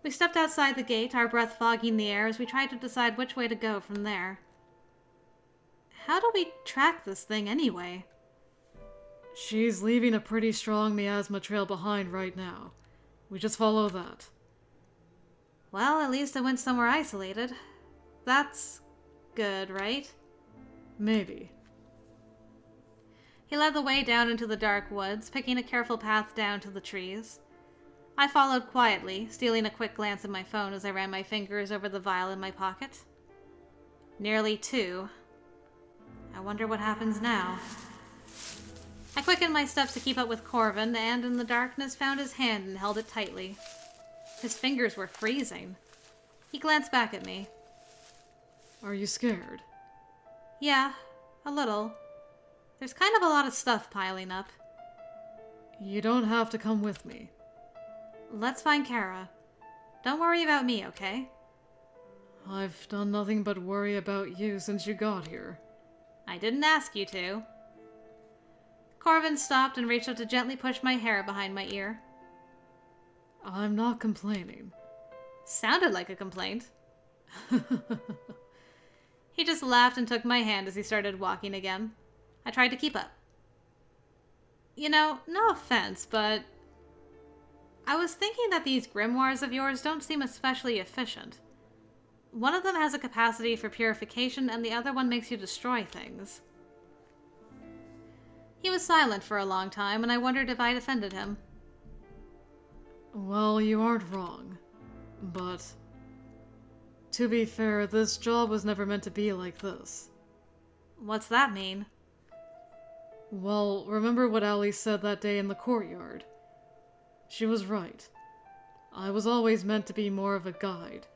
We stepped outside the gate, our breath fogging the air as we tried to decide which way to go from there. How do we track this thing anyway? She's leaving a pretty strong miasma trail behind right now. We just follow that. Well, at least it went somewhere isolated. That's good, right? Maybe. He led the way down into the dark woods, picking a careful path down to the trees. I followed quietly, stealing a quick glance at my phone as I ran my fingers over the vial in my pocket. Nearly 2. I wonder what happens now. I quickened my steps to keep up with Corvin, and in the darkness found his hand and held it tightly. His fingers were freezing. He glanced back at me. Are you scared? Yeah, a little. There's kind of a lot of stuff piling up. You don't have to come with me. Let's find Kara. Don't worry about me, okay? I've done nothing but worry about you since you got here. I didn't ask you to. Corvin stopped and reached up to gently push my hair behind my ear. I'm not complaining. Sounded like a complaint. He just laughed and took my hand as he started walking again. I tried to keep up. You know, no offense, but I was thinking that these grimoires of yours don't seem especially efficient. One of them has a capacity for purification, and the other one makes you destroy things. He was silent for a long time, and I wondered if I'd offended him. Well, you aren't wrong. But to be fair, this job was never meant to be like this. What's that mean? Well, remember what Allie said that day in the courtyard? She was right. I was always meant to be more of a guide,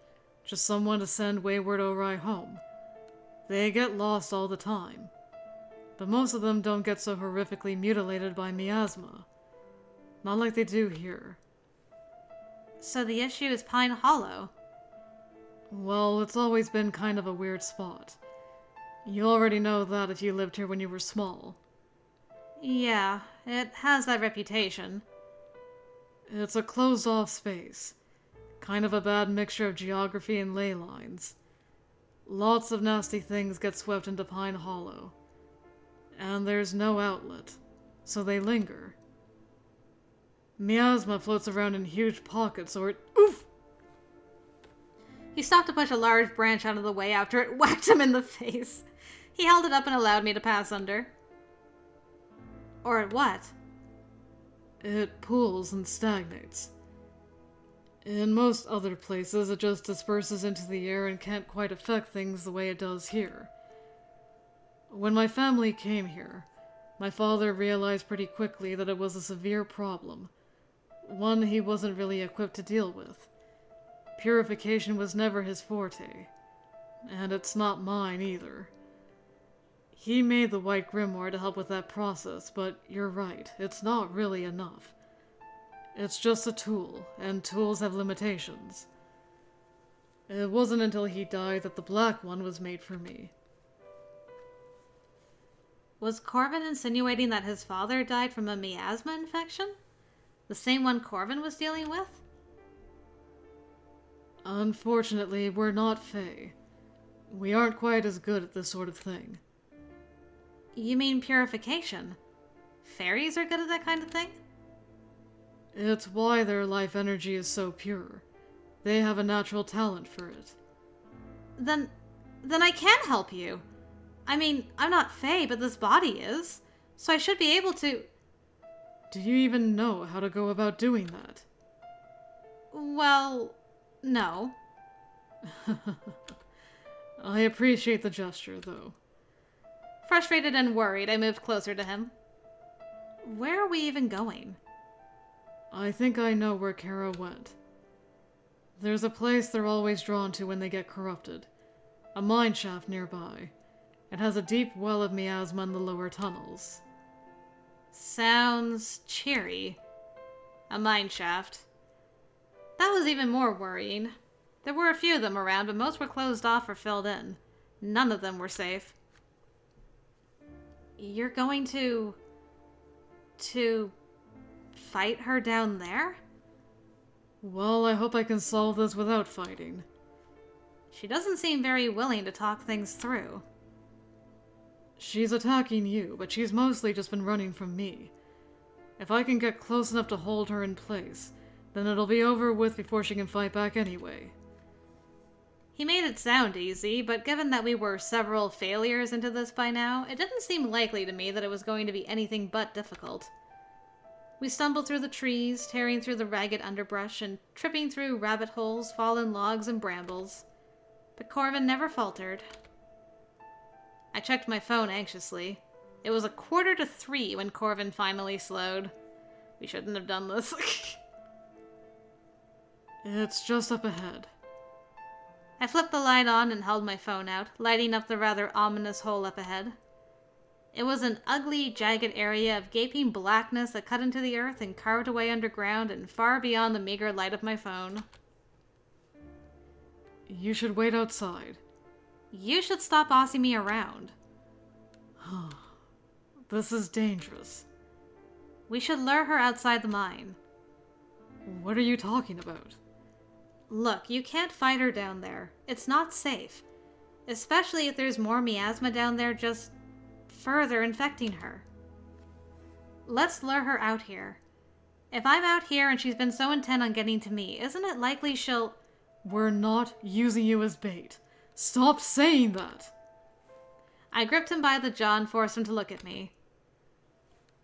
just someone to send wayward Orai home. They get lost all the time, but most of them don't get so horrifically mutilated by miasma. Not like they do here. So the issue is Pine Hollow. Well, it's always been kind of a weird spot. You already know that if you lived here when you were small. Yeah, it has that reputation. It's a closed-off space. Kind of a bad mixture of geography and ley lines. Lots of nasty things get swept into Pine Hollow. And there's no outlet, so they linger. Miasma floats around in huge pockets, or it— oof! He stopped to push a large branch out of the way after it whacked him in the face. He held it up and allowed me to pass under. Or at what? It pools and stagnates. In most other places, it just disperses into the air and can't quite affect things the way it does here. When my family came here, my father realized pretty quickly that it was a severe problem. One he wasn't really equipped to deal with. Purification was never his forte. And it's not mine either. He made the White Grimoire to help with that process, but you're right, it's not really enough. It's just a tool, and tools have limitations. It wasn't until he died that the black one was made for me. Was Corvin insinuating that his father died from a miasma infection? The same one Corvin was dealing with? Unfortunately, we're not Fae. We aren't quite as good at this sort of thing. You mean purification? Fairies are good at that kind of thing? It's why their life energy is so pure. They have a natural talent for it. Then I can help you. I mean, I'm not Fae, but this body is. So I should be able to... Do you even know how to go about doing that? Well, no. I appreciate the gesture, though. Frustrated and worried, I moved closer to him. Where are we even going? I think I know where Kara went. There's a place they're always drawn to when they get corrupted. A mine shaft nearby. It has a deep well of miasma in the lower tunnels. Sounds cheery. A mine shaft. That was even more worrying. There were a few of them around, but most were closed off or filled in. None of them were safe. You're going to fight her down there? Well, I hope I can solve this without fighting. She doesn't seem very willing to talk things through. She's attacking you, but she's mostly just been running from me. If I can get close enough to hold her in place, then it'll be over with before she can fight back anyway. He made it sound easy, but given that we were several failures into this by now, it didn't seem likely to me that it was going to be anything but difficult. We stumbled through the trees, tearing through the ragged underbrush, and tripping through rabbit holes, fallen logs, and brambles. But Corvin never faltered. I checked my phone anxiously. It was 2:45 when Corvin finally slowed. We shouldn't have done this. It's just up ahead. I flipped the light on and held my phone out, lighting up the rather ominous hole up ahead. It was an ugly, jagged area of gaping blackness that cut into the earth and carved away underground and far beyond the meager light of my phone. You should wait outside. You should stop bossing me around. This is dangerous. We should lure her outside the mine. What are you talking about? Look, you can't fight her down there. It's not safe. Especially if there's more miasma down there just further infecting her. Let's lure her out here. If I'm out here and she's been so intent on getting to me, isn't it likely she'll... We're not using you as bait. Stop saying that! I gripped him by the jaw and forced him to look at me.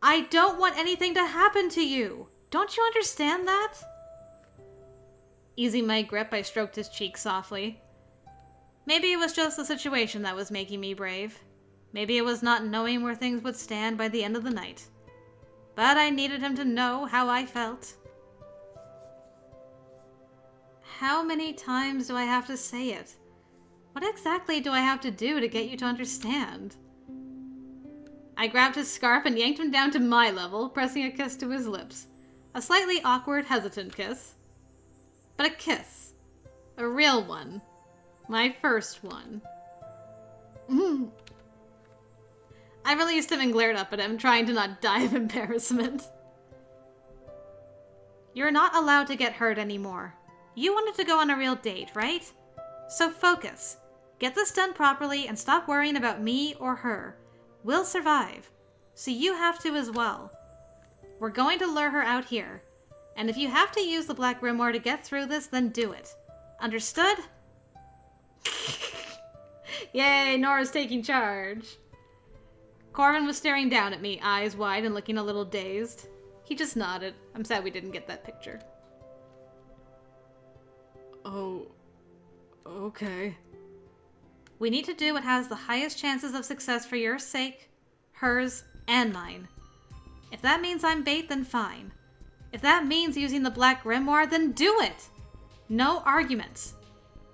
I don't want anything to happen to you! Don't you understand that? Easing my grip, I stroked his cheek softly. Maybe it was just the situation that was making me brave. Maybe it was not knowing where things would stand by the end of the night. But I needed him to know how I felt. How many times do I have to say it? What exactly do I have to do to get you to understand? I grabbed his scarf and yanked him down to my level, pressing a kiss to his lips. A slightly awkward, hesitant kiss. But a kiss. A real one. My first one. I released him and glared up at him, trying to not die of embarrassment. You're not allowed to get hurt anymore. You wanted to go on a real date, right? So focus. Get this done properly and stop worrying about me or her. We'll survive. So you have to as well. We're going to lure her out here. And if you have to use the Black Grimoire to get through this, then do it. Understood? Yay, Nora's taking charge. Corvin was staring down at me, eyes wide and looking a little dazed. He just nodded. I'm sad we didn't get that picture. Oh, okay. We need to do what has the highest chances of success for your sake, hers, and mine. If that means I'm bait, then fine. If that means using the Black Grimoire, then do it! No arguments.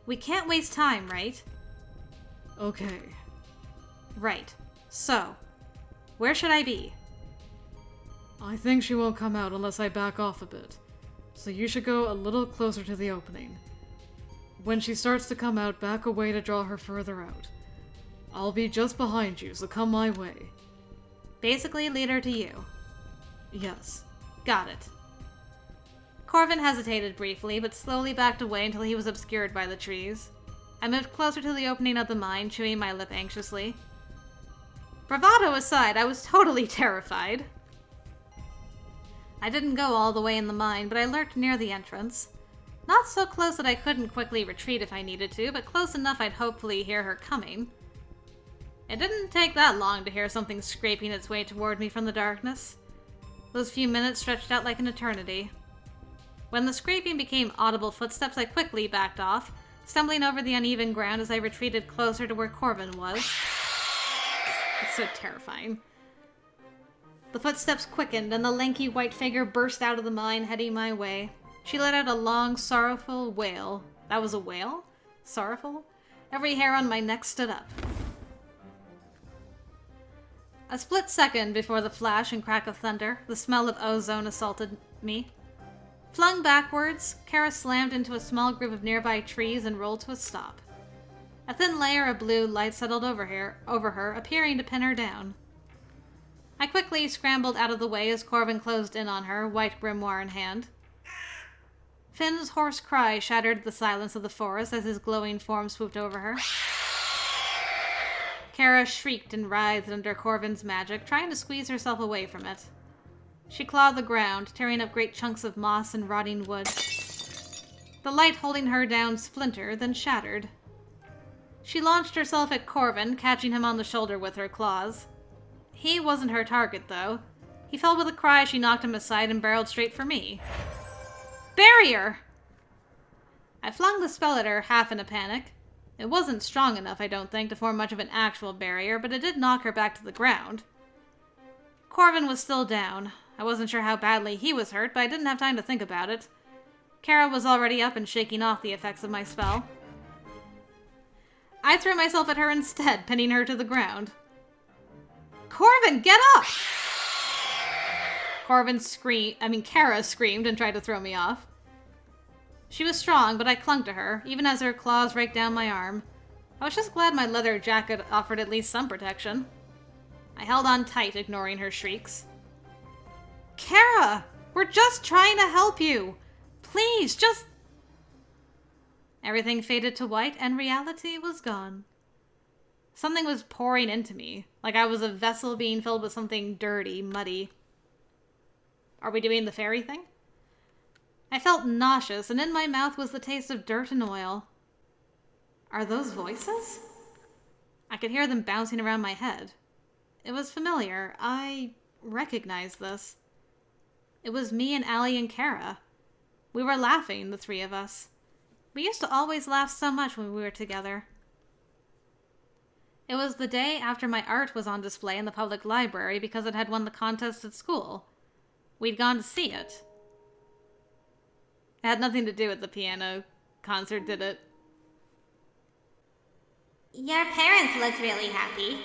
We can't waste time, right? Okay. Right. So, where should I be? I think she won't come out unless I back off a bit. So you should go a little closer to the opening. When she starts to come out, back away to draw her further out. I'll be just behind you, so come my way. Basically, lead her to you. Yes. Got it. Corvin hesitated briefly, but slowly backed away until he was obscured by the trees. I moved closer to the opening of the mine, chewing my lip anxiously. Bravado aside, I was totally terrified. I didn't go all the way in the mine, but I lurked near the entrance. Not so close that I couldn't quickly retreat if I needed to, but close enough I'd hopefully hear her coming. It didn't take that long to hear something scraping its way toward me from the darkness. Those few minutes stretched out like an eternity. When the scraping became audible footsteps, I quickly backed off, stumbling over the uneven ground as I retreated closer to where Corvin was. It's so terrifying. The footsteps quickened, and the lanky white figure burst out of the mine, heading my way. She let out a long, sorrowful wail. That was a wail? Sorrowful? Every hair on my neck stood up. A split second before the flash and crack of thunder, the smell of ozone assaulted me. Flung backwards, Kara slammed into a small group of nearby trees and rolled to a stop. A thin layer of blue light settled over her, appearing to pin her down. I quickly scrambled out of the way as Corvin closed in on her, white grimoire in hand. Finn's hoarse cry shattered the silence of the forest as his glowing form swooped over her. Kara shrieked and writhed under Corvin's magic, trying to squeeze herself away from it. She clawed the ground, tearing up great chunks of moss and rotting wood. The light holding her down splintered, then shattered. She launched herself at Corvin, catching him on the shoulder with her claws. He wasn't her target, though. He fell with a cry as she knocked him aside and barreled straight for me. Barrier! I flung the spell at her, half in a panic. It wasn't strong enough, I don't think, to form much of an actual barrier, but it did knock her back to the ground. Corvin was still down. I wasn't sure how badly he was hurt, but I didn't have time to think about it. Kara was already up and shaking off the effects of my spell. I threw myself at her instead, pinning her to the ground. Corvin, get up! Kara screamed and tried to throw me off. She was strong, but I clung to her, even as her claws raked down my arm. I was just glad my leather jacket offered at least some protection. I held on tight, ignoring her shrieks. Kara! We're just trying to help you! Please, just... Everything faded to white, and reality was gone. Something was pouring into me, like I was a vessel being filled with something dirty, muddy. Are we doing the fairy thing? I felt nauseous, and in my mouth was the taste of dirt and oil. Are those voices? I could hear them bouncing around my head. It was familiar. I recognized this. It was me and Allie and Kara. We were laughing, the three of us. We used to always laugh so much when we were together. It was the day after my art was on display in the public library because it had won the contest at school. We'd gone to see it. It had nothing to do with the piano concert, did it? Your parents looked really happy.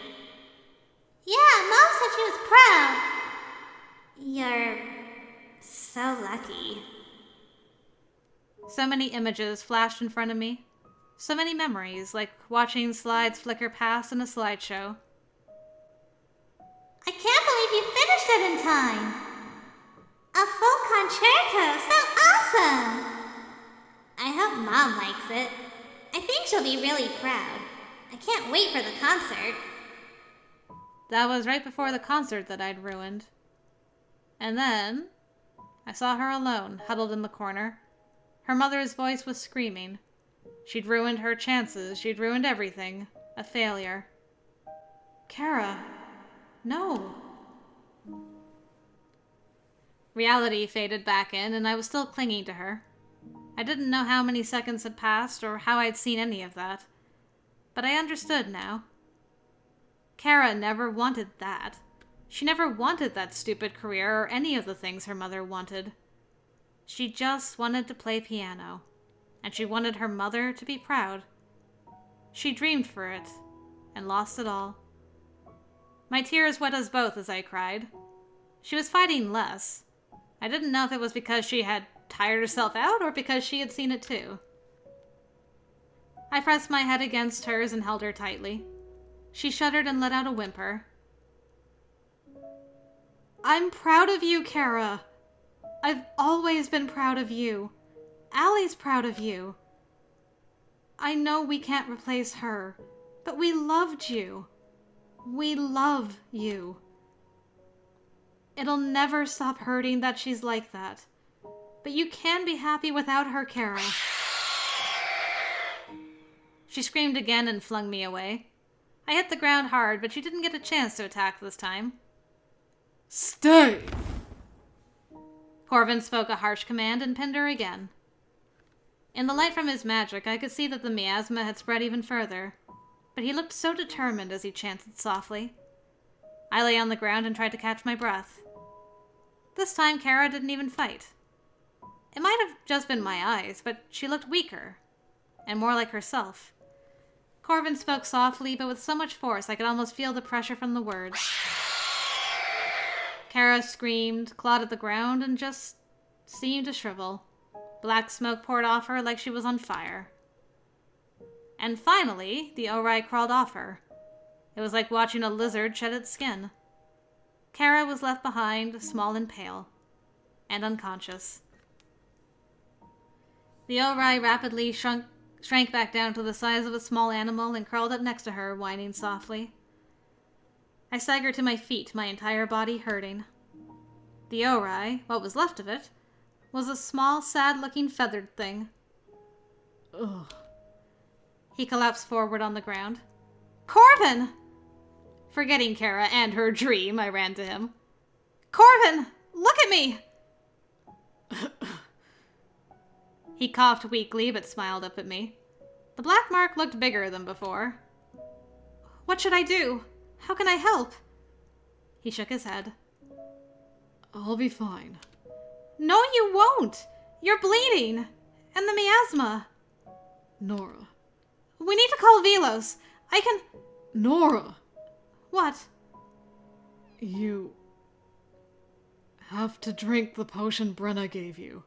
Yeah, Mom said she was proud. You're so lucky. So many images flashed in front of me. So many memories, like watching slides flicker past in a slideshow. I can't believe you finished it in time. A full concerto, so awesome! I hope Mom likes it. I think she'll be really proud. I can't wait for the concert. That was right before the concert that I'd ruined. And then, I saw her alone, huddled in the corner. Her mother's voice was screaming. She'd ruined her chances, she'd ruined everything. A failure. Kara, no. Reality faded back in, and I was still clinging to her. I didn't know how many seconds had passed, or how I'd seen any of that. But I understood now. Kara never wanted that. She never wanted that stupid career or any of the things her mother wanted. She just wanted to play piano, and she wanted her mother to be proud. She dreamed for it, and lost it all. My tears wet us both as I cried. She was fighting less. I didn't know if it was because she had tired herself out or because she had seen it too. I pressed my head against hers and held her tightly. She shuddered and let out a whimper. I'm proud of you, Kara. I've always been proud of you. Allie's proud of you. I know we can't replace her, but we loved you. We love you. It'll never stop hurting that she's like that. But you can be happy without her, Kara. She screamed again and flung me away. I hit the ground hard, but she didn't get a chance to attack this time. Stay! Corvin spoke a harsh command and pinned her again. In the light from his magic, I could see that the miasma had spread even further, but he looked so determined as he chanted softly. I lay on the ground and tried to catch my breath. This time, Kara didn't even fight. It might have just been my eyes, but she looked weaker, and more like herself. Corvin spoke softly, but with so much force I could almost feel the pressure from the words. Kara screamed, clawed at the ground, and just seemed to shrivel. Black smoke poured off her like she was on fire. And finally, the Orai crawled off her. It was like watching a lizard shed its skin. Kara was left behind, small and pale, and unconscious. The Orai rapidly shrank back down to the size of a small animal and crawled up next to her, whining softly. I staggered to my feet, my entire body hurting. The Orai, what was left of it, was a small, sad-looking feathered thing. Ugh. He collapsed forward on the ground. Corvin! Forgetting Kara and her dream, I ran to him. Corvin! Look at me! He coughed weakly, but smiled up at me. The black mark looked bigger than before. What should I do? How can I help? He shook his head. I'll be fine. No, you won't! You're bleeding! And the miasma! Nora. We need to call Velos. I can... Nora! What? You have to drink the potion Brenna gave you.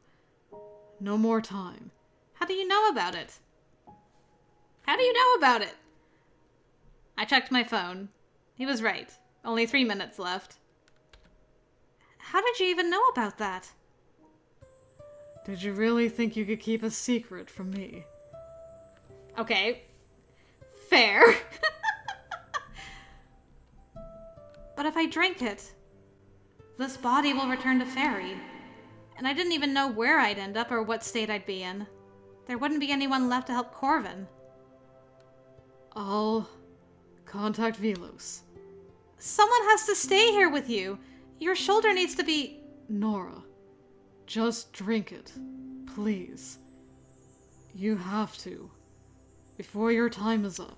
No more time. How do you know about it? How do you know about it? I checked my phone. He was right. Only 3 minutes left. How did you even know about that? Did you really think you could keep a secret from me? Okay. Fair. But if I drink it, this body will return to faerie. And I didn't even know where I'd end up or what state I'd be in. There wouldn't be anyone left to help Corvin. I'll contact Velos. Someone has to stay here with you. Your shoulder needs to be... Nora, just drink it, please. You have to, before your time is up.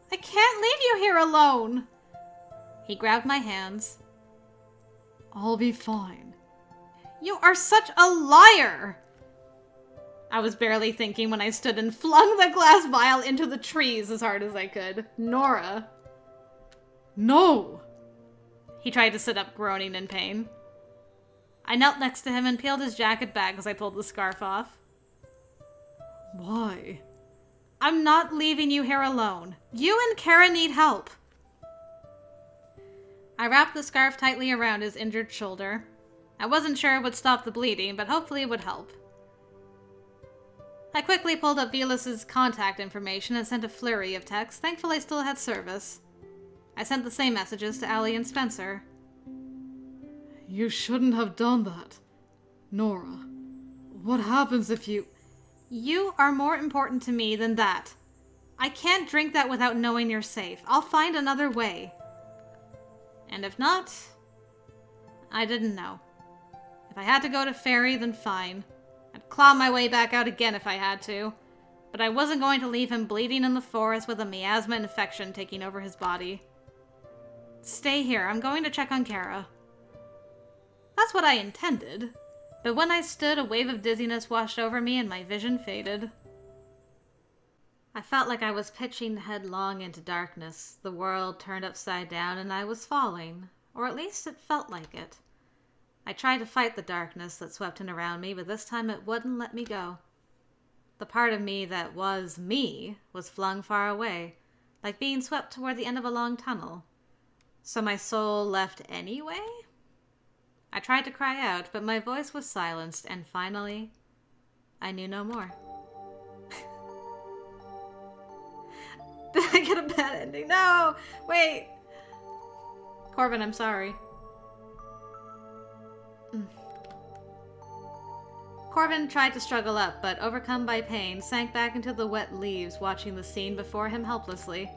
I can't leave you here alone. He grabbed my hands. I'll be fine. You are such a liar! I was barely thinking when I stood and flung the glass vial into the trees as hard as I could. Nora. No! He tried to sit up, groaning in pain. I knelt next to him and peeled his jacket back as I pulled the scarf off. Why? I'm not leaving you here alone. You and Kara need help. I wrapped the scarf tightly around his injured shoulder. I wasn't sure it would stop the bleeding, but hopefully it would help. I quickly pulled up Velos' contact information and sent a flurry of texts. Thankfully, I still had service. I sent the same messages to Allie and Spencer. You shouldn't have done that. Nora, what happens if you... You are more important to me than that. I can't drink that without knowing you're safe. I'll find another way. And if not, I didn't know. If I had to go to faerie, then fine. I'd claw my way back out again if I had to. But I wasn't going to leave him bleeding in the forest with a miasma infection taking over his body. Stay here. I'm going to check on Kara. That's what I intended. But when I stood, a wave of dizziness washed over me and my vision faded. I felt like I was pitching headlong into darkness. The world turned upside down and I was falling. Or at least it felt like it. I tried to fight the darkness that swept in around me, but this time it wouldn't let me go. The part of me that was me was flung far away, like being swept toward the end of a long tunnel. So my soul left anyway? I tried to cry out, but my voice was silenced, and finally, I knew no more. Did I get a bad ending? No! Wait! Corvin, I'm sorry. Corvin tried to struggle up, but overcome by pain, sank back into the wet leaves, watching the scene before him helplessly.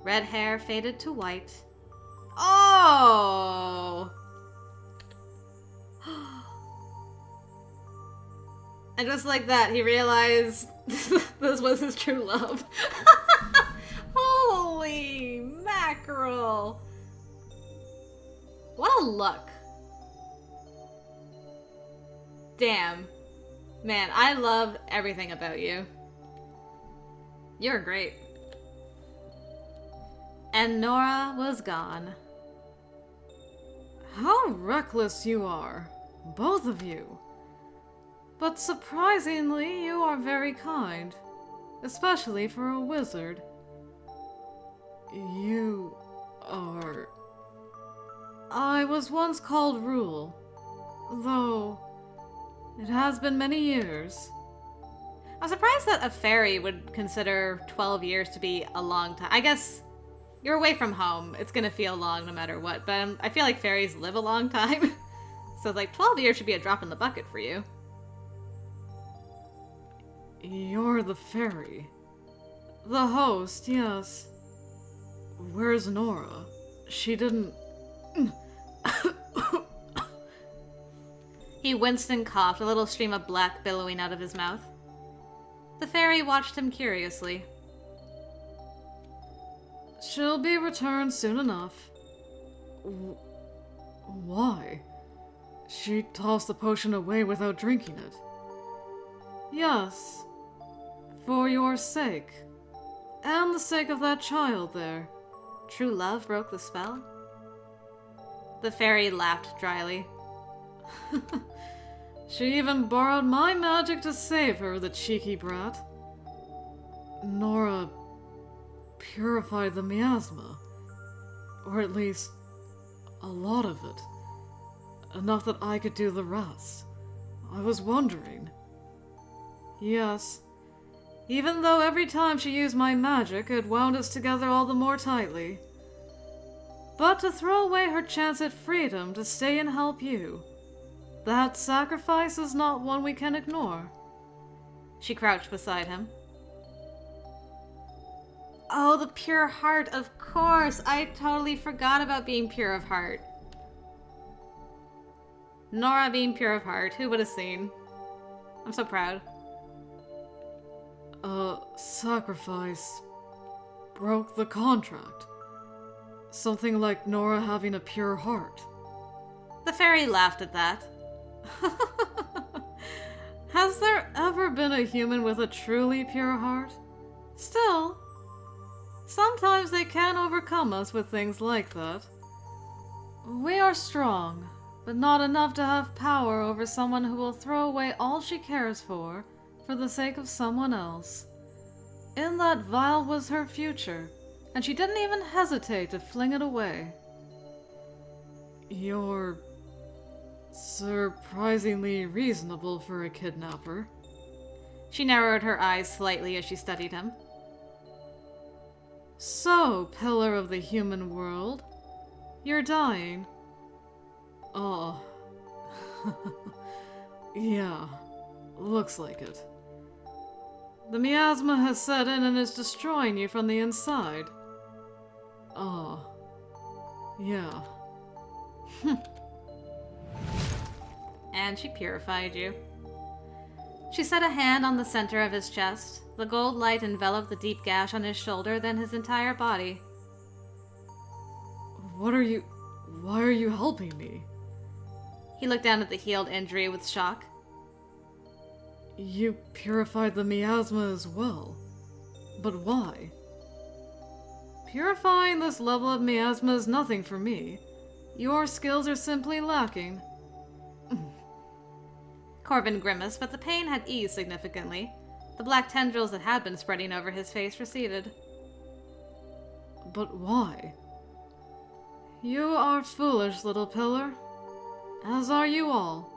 Red hair faded to white. Oh! And just like that, he realized this was his true love. Holy mackerel! What a look. Damn. Man, I love everything about you. You're great. And Nora was gone. How reckless you are, both of you. But surprisingly, you are very kind, especially for a wizard. You are... I was once called Rule, though it has been many years. I'm surprised that a fairy would consider 12 years to be a long time. I guess you're away from home. It's gonna feel long no matter what, but I feel like fairies live a long time. So like 12 years should be a drop in the bucket for you. You're the fairy. The host, yes. Where's Nora? She didn't... He winced and coughed, a little stream of black billowing out of his mouth. The fairy watched him curiously. She'll be returned soon enough. Why? She tossed the potion away without drinking it. Yes. For your sake. And the sake of that child there. True love broke the spell? The fairy laughed dryly. She even borrowed my magic to save her, the cheeky brat. Nora purified the miasma. Or at least, a lot of it. Enough that I could do the rest. I was wondering. Yes. Even though every time she used my magic, it wound us together all the more tightly. But to throw away her chance at freedom to stay and help you, that sacrifice is not one we can ignore. She crouched beside him. Oh, the pure heart, of course! I totally forgot about being pure of heart. Nora being pure of heart, who would have seen? I'm so proud. Sacrifice broke the contract. Something like Nora having a pure heart. The fairy laughed at that. Has there ever been a human with a truly pure heart? Still, sometimes they can overcome us with things like that. We are strong, but not enough to have power over someone who will throw away all she cares for the sake of someone else. In that vial was her future, and she didn't even hesitate to fling it away. You're surprisingly reasonable for a kidnapper. She narrowed her eyes slightly as she studied him. So, pillar of the human world, you're dying. Oh. Yeah, looks like it. The miasma has set in and is destroying you from the inside. Oh. Yeah. And she purified you. She set a hand on the center of his chest. The gold light enveloped the deep gash on his shoulder, then his entire body. Why are you helping me? He looked down at the healed injury with shock. You purified the miasma as well. But why? Purifying this level of miasma is nothing for me. Your skills are simply lacking. Corvin grimaced, but the pain had eased significantly. The black tendrils that had been spreading over his face receded. But why? You are foolish, little pillar. As are you all.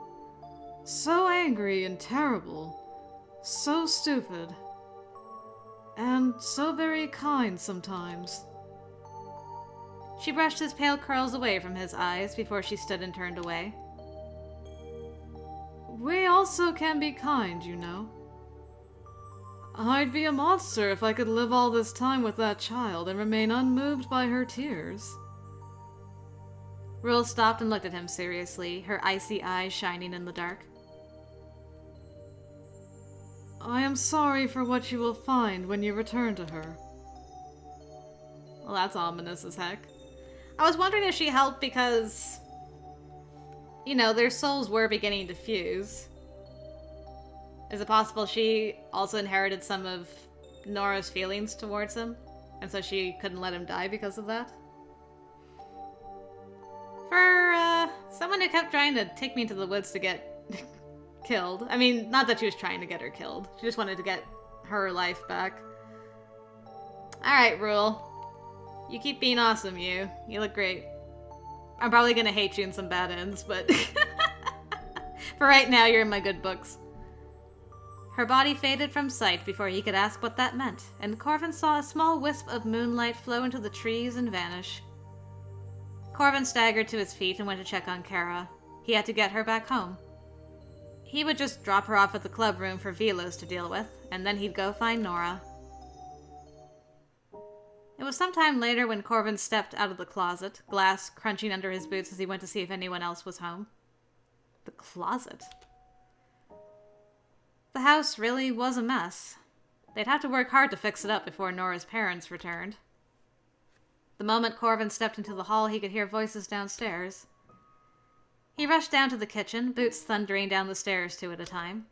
So angry and terrible. So stupid. And so very kind sometimes. She brushed his pale curls away from his eyes before she stood and turned away. We also can be kind, you know. I'd be a monster if I could live all this time with that child and remain unmoved by her tears. Rule stopped and looked at him seriously, her icy eyes shining in the dark. I am sorry for what you will find when you return to her. Well, that's ominous as heck. I was wondering if she helped because, you know, their souls were beginning to fuse. Is it possible she also inherited some of Nora's feelings towards him? And so she couldn't let him die because of that? For, someone who kept trying to take me to the woods to get killed. I mean, not that she was trying to get her killed. She just wanted to get her life back. Alright, Rule. You keep being awesome, you. You look great. I'm probably gonna hate you in some bad ends, but for right now, you're in my good books. Her body faded from sight before he could ask what that meant, and Corvin saw a small wisp of moonlight flow into the trees and vanish. Corvin staggered to his feet and went to check on Kara. He had to get her back home. He would just drop her off at the club room for Velos to deal with, and then he'd go find Nora. It was sometime later when Corvin stepped out of the closet, glass crunching under his boots as he went to see if anyone else was home. The closet? The house really was a mess. They'd have to work hard to fix it up before Nora's parents returned. The moment Corvin stepped into the hall, he could hear voices downstairs. He rushed down to the kitchen, boots thundering down the stairs two at a time.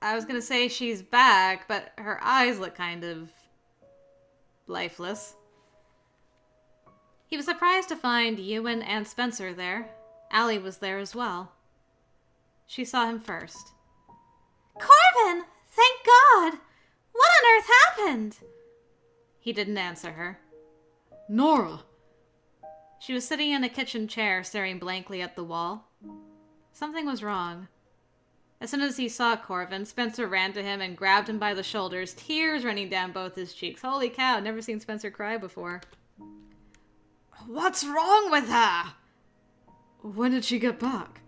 I was gonna say she's back, but her eyes look kind of lifeless. He was surprised to find Ewan and Spencer there. Allie was there as well. She saw him first. Corvin! Thank God! What on earth happened? He didn't answer her. Nora! She was sitting in a kitchen chair, staring blankly at the wall. Something was wrong. As soon as he saw Corvin, Spencer ran to him and grabbed him by the shoulders, tears running down both his cheeks. Holy cow, never seen Spencer cry before. What's wrong with her? When did she get back?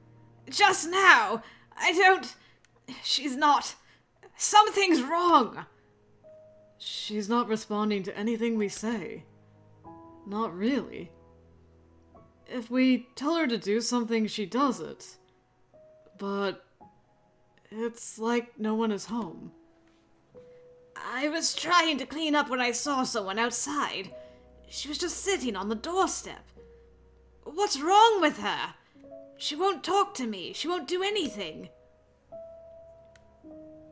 Just now. She's not... Something's wrong. She's not responding to anything we say. Not really. If we tell her to do something, she does it. But it's like no one is home. I was trying to clean up when I saw someone outside. She was just sitting on the doorstep. What's wrong with her? She won't talk to me. She won't do anything.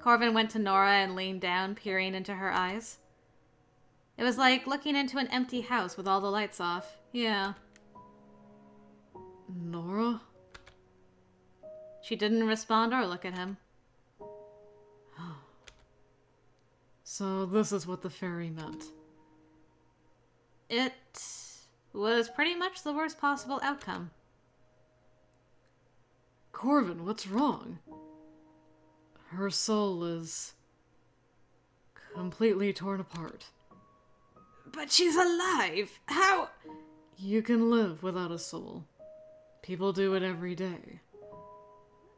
Corvin went to Nora and leaned down, peering into her eyes. It was like looking into an empty house with all the lights off. Yeah. Nora? She didn't respond or look at him. So this is what the faerie meant. It was pretty much the worst possible outcome. Corvin, what's wrong? Her soul is completely torn apart. But she's alive. How? You can live without a soul. People do it every day.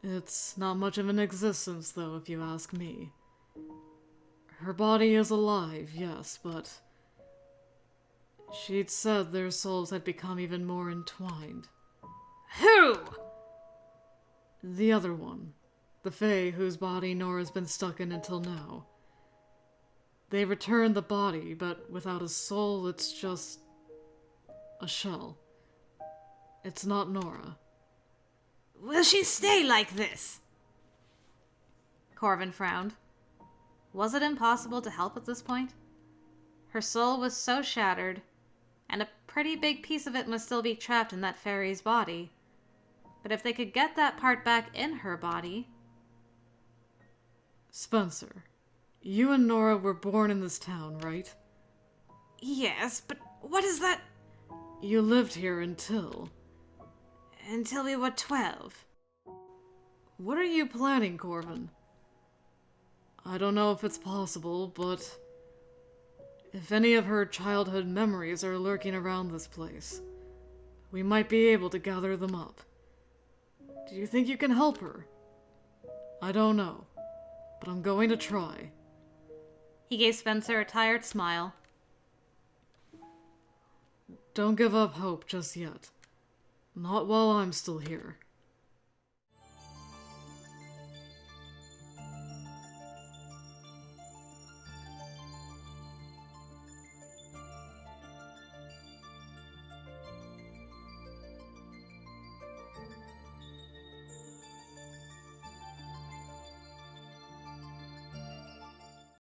It's not much of an existence, though, if you ask me. Her body is alive, yes, but she'd said their souls had become even more entwined. Who? The other one. The Fae whose body Nora's been stuck in until now. They returned the body, but without a soul, it's just a shell. It's not Nora. Will she stay like this? Corvin frowned. Was it impossible to help at this point? Her soul was so shattered, and a pretty big piece of it must still be trapped in that faerie's body. But if they could get that part back in her body... Spencer, you and Nora were born in this town, right? Yes, but what is that? You lived here until Until we were 12. What are you planning, Corvin? I don't know if it's possible, but if any of her childhood memories are lurking around this place, we might be able to gather them up. Do you think you can help her? I don't know, but I'm going to try. He gave Spencer a tired smile. Don't give up hope just yet. Not while I'm still here.